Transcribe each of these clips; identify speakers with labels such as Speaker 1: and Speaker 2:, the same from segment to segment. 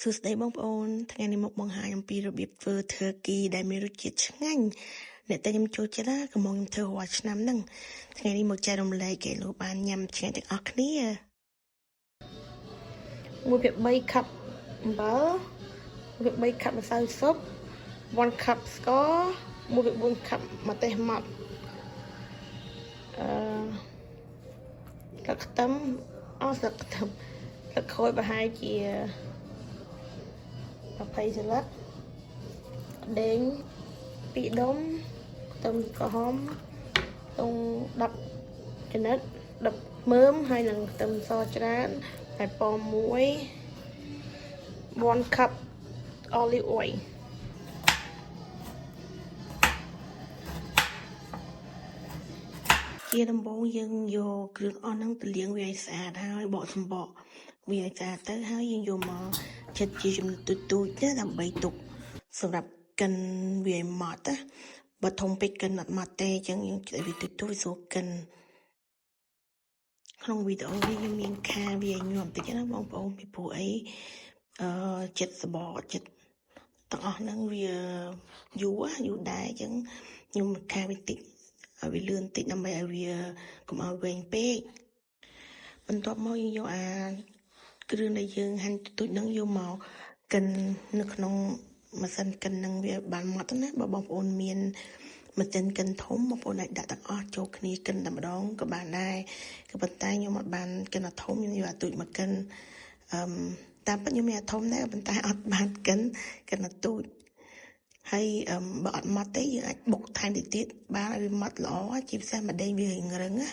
Speaker 1: សួស្តីបងប្អូនថ្ងៃនេះមកបង្ហាញអំពីរបៀបធ្វើ turkey ដែលមានរសជាតិឆ្ងាញ់អ្នកតែខ្ញុំចូលចិត្តណាកំពុងខ្ញុំធ្វើរាល់ឆ្នាំហ្នឹងថ្ងៃនេះមកចែករំលែកឲ្យលោកបានញ៉ាំឆ្ងាញ់ទាំងអស់គ្នា1/3 cup អំបិល1/3 cup ម្សៅស៊ុប1 cup ស្ករ1/4 cup ម្ទេសម៉ដ្ឋស្លឹកខ្ទឹមស្លឹកខ្ទឹមស្លឹកក្រូចប្រហែលជា20 សន្លឹកដេង2ដុំខ្ទឹមក្រហម10ចំណិត10មើមហើយនឹងខ្ទឹមសច្រើនហើយប៉ម1 cup olive oil ជាដំបូងយើងយកគ្រឿងអស់ហ្នឹងទៅលាងវាឲ្យស្អាតហើយបកសំបកវាឲ្យស្អាតទៅហើយយើងយកមកចិតជាចំណិតទូចៗណាដើម្បីទុកសម្រាប់កិនវាឲ្យម៉ត់ណាបើធំពេកកិនអត់ម៉ត់ទេអញ្ចឹងយើងចិតវាទូចៗវាស្រួលកិនក្នុងវីដេអូនេះខ្ញុំមានខាវាញោមតិចណាបងប្អូនពីព្រោះអីចិត្តសបកចិត្តទាំងអស់ហ្នឹងវាយូរដែរអញ្ចឹងខ្ញុំខាវាតិចឲ្យវាលឿនតិចដើម្បីឲ្យវាកុំឲ្យវែងពេកបន្ទាប់មកយើងយកអាគ្រឿងដែលយើងហាន់ទូចហ្នឹងយកមកកិននៅក្នុងម៉ាស៊ីនកិនហ្នឹងវាបានម៉ត់ណាបើបងប្អូនមានម៉ាស៊ីនកិនធំបងប្អូនអាចដាក់ទាំងអស់ចូលគ្នាកិនតែម្ដងក៏បានដែរក៏ប៉ុន្តែខ្ញុំអត់បានកិនអាធំខ្ញុំយកអាទូចមកកិនតាមពិតខ្ញុំមានអាធំដែរប៉ុន្តែអត់បានកិនអាទូចហើយបើអត់ម៉ត់ទេយើងអាចបុកថែមទៀតបានឲ្យវាម៉ត់ល្អជាពិសេសម្ដេងវារឹងណា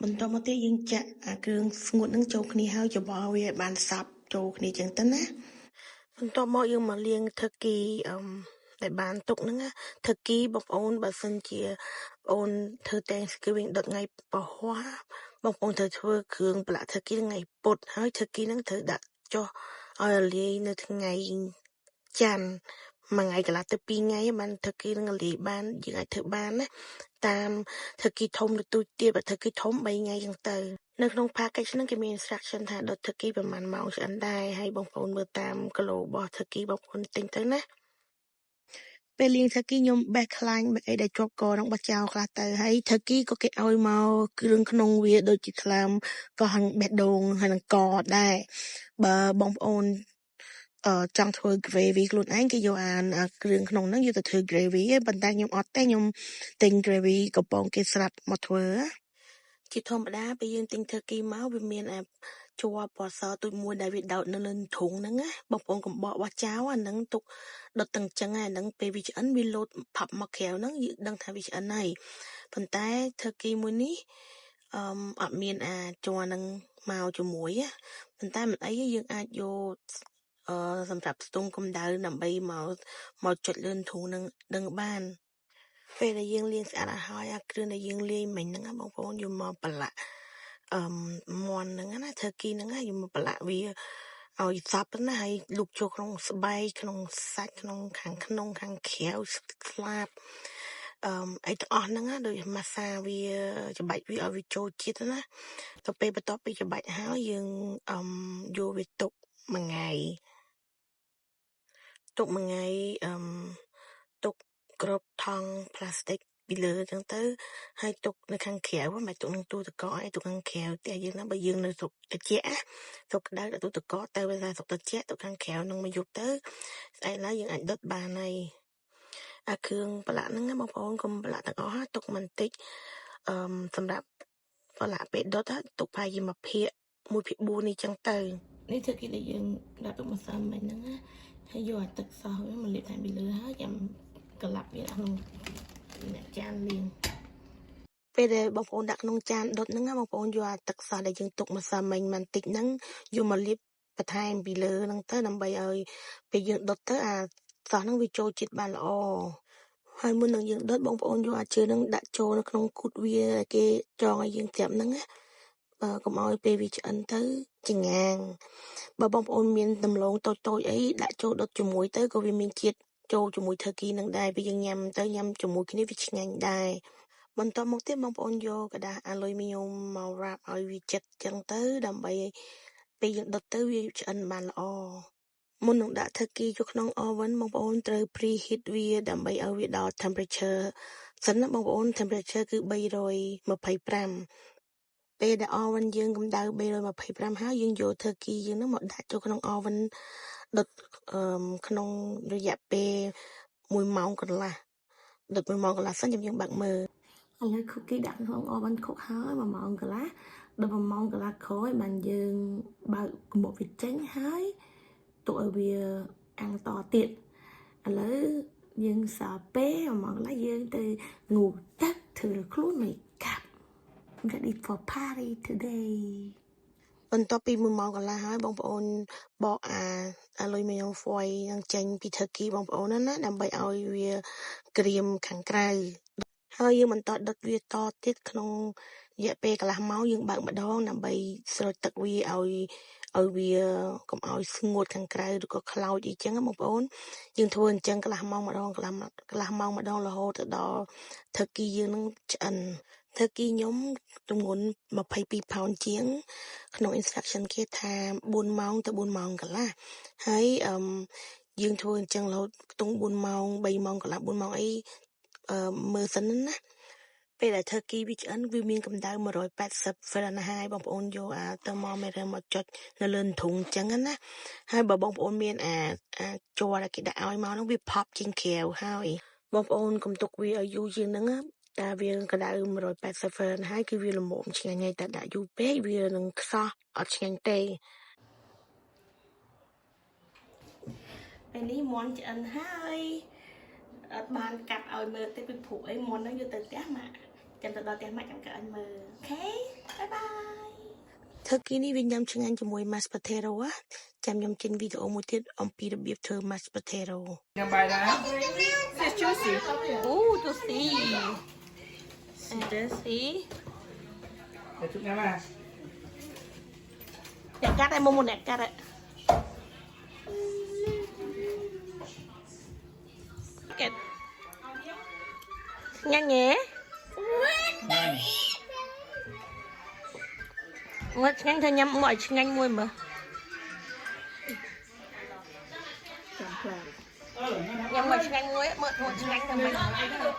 Speaker 1: បន្តមកទៀតយើងចាក់អាគ្រឿងស្ងួតហ្នឹងចូលគ្នាហើយច្របល់វាឲ្យបានសព្វចូលគ្នាចឹងទៅណាបន្ទាប់មកយើងមកលាង turkey ដែលបានទុកហ្នឹងណា turkey បងប្អូនបើសិនជាបងអូនធ្វើ Thanksgiving ដុតថ្ងៃពហុបងប្អូនត្រូវធ្វើគ្រឿងប្រឡាក់ turkey ថ្ងៃពុធហើយ turkey ហ្នឹងត្រូវដាក់ចុះឲ្យរលាយនៅថ្ងៃច័ន្ទមួយថ្ងៃកន្លះទៅ2ថ្ងៃបាន turkey ហ្នឹងរលាយបានយើងអាចធ្វើបានណាតាម turkey ធំឬទូចទៀតបើ turkey ធំ3ថ្ងៃចឹងទៅនៅក្នុង package ហ្នឹងគេមាន instruction ថាដុត turkey ប្រហែលម៉ោងឆ្អិនដែរហើយបងប្អូនមើលតាមគីឡូរបស់ turkey បងប្អូនទិញទៅណាពេលលាង turkey ខ្ញុំបេះខ្លាញ់អីដែលជាប់កហ្នឹងបោះចោលខ្លះទៅហើយ turkey ក៏គេឲ្យមកគ្រឿងក្នុងវាដូចជាថ្លើមក៏ហាន់បេះដូងហើយនឹងកដែរបើបងប្អូនចង់ធ្វើ gravy ខ្លួនឯងគេយកអាគ្រឿងក្នុងហ្នឹងយកទៅធ្វើ gravy ឯងប៉ុន្តែខ្ញុំអត់ទេខ្ញុំទិញ gravy កំប៉ុងគេស្រាប់មកធ្វើជាធម្មតាពេលយើងទិញ turkey មកវាមានជ័រពណ៌សទូចមួយដែលវាដោតនៅលើធុងហ្នឹងណាបងប្អូនកុំបោះចោលអាហ្នឹងទុកដុតទាំងចឹងអាហ្នឹងពេលវាឆ្អិនវាលោតផាប់មកក្រៅហ្នឹងយើងដឹងថាវាឆ្អិនហើយប៉ុន្តែ turkey មួយនេះអត់មានជ័រហ្នឹងមកជាមួយប៉ុន្តែមិនអីយើងអាចយកសម្រាប់ស្ទង់កម្ដៅដើម្បីមកចុចលឿនធូរនឹងដឹងបានពេលដែលយើងលាងស្អាតហើយអាគ្រឿងដែលយើងលាយមិញហ្នឹងបងប្អូនយកមកប្រឡាក់មាន់ហ្នឹងណា turkey ហ្នឹងយកមកប្រឡាក់វាឲ្យសព្វណាហើយលូកចូលក្នុងស្បែកក្នុងសាច់ក្នុងខាងក្នុងខាងក្រៅស្លាបអីទាំងអស់ហ្នឹងដូចម៉ាសាវាច្បាច់វាឲ្យវាចូលជាតិណាទៅពេលបន្ទាប់ពីច្បាច់ហើយយើងយកវាទុកមួយថ្ងៃទុកក្របថង់ផ្លាស្ទិកពីលើអញ្ចឹងទៅហើយទុកនៅខាងក្រៅមិនទុកនឹងទូទឹកកកឯងទុកខាងក្រៅតែយើងណាបើយើងនៅស្រុកត្រជាក់ស្រុកក្តៅទូទឹកកកទៅវាថាស្រុកត្រជាក់ទុកខាងក្រៅនឹងមកយប់ទៅស្អែកឡើងយើងអាចដុតបានហើយអាគ្រឿងប្រឡាក់ហ្នឹងបងប្អូនកុំប្រឡាក់ទាំងអស់ទុកមិនតិចសម្រាប់ប្រឡាក់ពេលដុតទុកប្រហែលជា1ភាគ4នេះចឹងទៅនេះធ្វើគេដែលយើងដាក់ទុកម្សៅមិញហ្នឹងណាហើយយកអាទឹកសោះវាមកលាបតាមពីលើហើយចាំកលាប់វាក្នុងចានលាងពេលដែលបងប្អូនដាក់ក្នុងចានដុតហ្នឹងបងប្អូនយកអាទឹកសោះដែលយើងទុកម្សិលមិញបន្តិចហ្នឹងយកមកលាបបន្ថែមពីលើហ្នឹងទៅដើម្បីឲ្យពេលយើងដុតទៅអាសោះហ្នឹងវាចូលជាតិបានល្អហើយមុននឹងយើងដុតបងប្អូនយកអាជើងហ្នឹងដាក់ចូលនៅក្នុងគូតវាគេចងឲ្យយើងត្រាប់ហ្នឹងណាកុំឲ្យពេលវាឆ្អិនទៅចងាងបើបងប្អូនមានដំឡូងតូចអីដាក់ចូលដុតជាមួយទៅក៏វាមានជាតិចូលជាមួយ turkey នឹងដែរពេលយើងញ៉ាំទៅញ៉ាំជាមួយគ្នាវាឆ្ងាញ់ដែរបន្ទាប់មកទៀតបងប្អូនយកกระดาษអាលុយមីញ៉ូមមក wrap ឲ្យវាជិតចឹងទៅដើម្បីពេលយើងដុតទៅវាឆ្អិនបានល្អ មុននឹងដាក់ turkey ចូលក្នុង oven បងប្អូនត្រូវ preheat វាដើម្បីឲ្យវាដល់ temperature សិនណាបងប្អូន temperature គឺ325ពេលដែល oven យើងកម្ដៅ325ហើយយើងយក turkey យើងហ្នឹងមកដាក់ចូលក្នុង oven ដុតក្នុងរយៈពេល1ម៉ោងកន្លះដុត1ម៉ោងកន្លះសិនយើងបើកមើលឥឡូវ cookie ដាក់ក្នុង oven ខុកហើយ1ម៉ោងកន្លះដល់1ម៉ោងកន្លះក្រោយបានយើងបើកគំរបវាចេញហើយទុកឲ្យវាអាំងតទៀតឥឡូវយើងសារពេល1ម៉ោងកន្លះយើងទៅងូតទឹកធ្វើខ្លួន makeup ready for party today បន្ទាប់ពី1ម៉ោងកន្លះហើយបងប្អូនបកអាលុយមីញ៉ុងហ្វយនឹងចេញពី turkey បងប្អូនណាដើម្បីឲ្យវាក្រៀមខាងក្រៅហើយយើងបន្តដុតវាតទៀតក្នុងរយៈពេលកន្លះម៉ោងយើងបើកម្ដងដើម្បីស្រោចទឹកវាឲ្យវាកុំឲ្យស្ងួតខាងក្រៅឬក៏ខ្លោចអីចឹងបងប្អូនយើងធ្វើអញ្ចឹងកន្លះម៉ោងម្ដងកន្លះម៉ោងម្ដងរហូតទៅដល់ turkey យើងនឹងឆ្អិន turkey ខ្ញុំទម្ងន់22 pound ជាងក្នុង instruction គេថា4ម៉ោងទៅ4ម៉ោងកន្លះហើយយើងធ្វើអញ្ចឹងរហូតខ្ទង់4ម៉ោង3ម៉ោងកន្លះ4ម៉ោងអីមើលសិនណាពេលដែល turkey វាឆ្អិនវាមានកម្ដៅ180 Fahrenheit បងប្អូនយកអា thermometer មកចុចនៅលើធុងអញ្ចឹងណាហើយបើបងប្អូនមានអាជ័រដែលគេដាក់ឲ្យមកហ្នឹងវា pop ចេញក្រៅហើយបងប្អូនកុំទុកវាឲ្យយូរជាងហ្នឹងតែវាកម្ដៅ180 Fahrenheit គឺវាល្មមឆ្ងាញ់ហើយតែដាក់យូរពេកវានឹងខ្សោះអត់ឆ្ងាញ់ទេពេលនេះមាន់ឆ្អិនហើយអត់បានកាត់ឲ្យមើលទេពីព្រោះអីមុនហ្នឹងយកទៅផ្ទះម៉ាក់ចាំទៅដល់ផ្ទះម៉ាក់ចាំកាត់ឲ្យមើលអូខេបាយបាយ turkey នេះវាញ៉ាំឆ្ងាញ់ជាមួយ mashed potato ចាំខ្ញុំចេញវីដេអូមួយទៀតអំពីរបៀបធ្វើ mashed potato ញ៉ាំបាយដែរ It's juicy Ooh juicy and juicy តែជុំញ៉ាំណាអ្នកកាត់ឲ្យមុំអ្នកកាត់កែញ៉ាំញ៉េមើលឆ្ងាញ់ទៅញ៉ាំមកឲ្យឆ្ងាញ់មួយមើលចាំខ្លាំងញ៉ាំមកឆ្ងាញ់មួយមើលធ្វើឆ្ងាញ់ទៅមិនឆ្ងាញ់ទៅ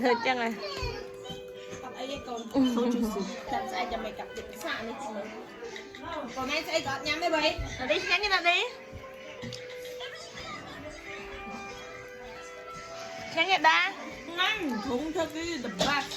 Speaker 1: ធ្វើចឹងហ៎អត់អីទេកូនសូជូស៊ីតែស្អែកចាំមិនកាប់ទឹកសាក់នេះមើលកូនឯងស្អីក៏អត់ញ៉ាំដែរបើនេះឆ្ងាញ់ទេណានេះឆ្ងាញ់ទេដាញ៉ាំធុង turkey the best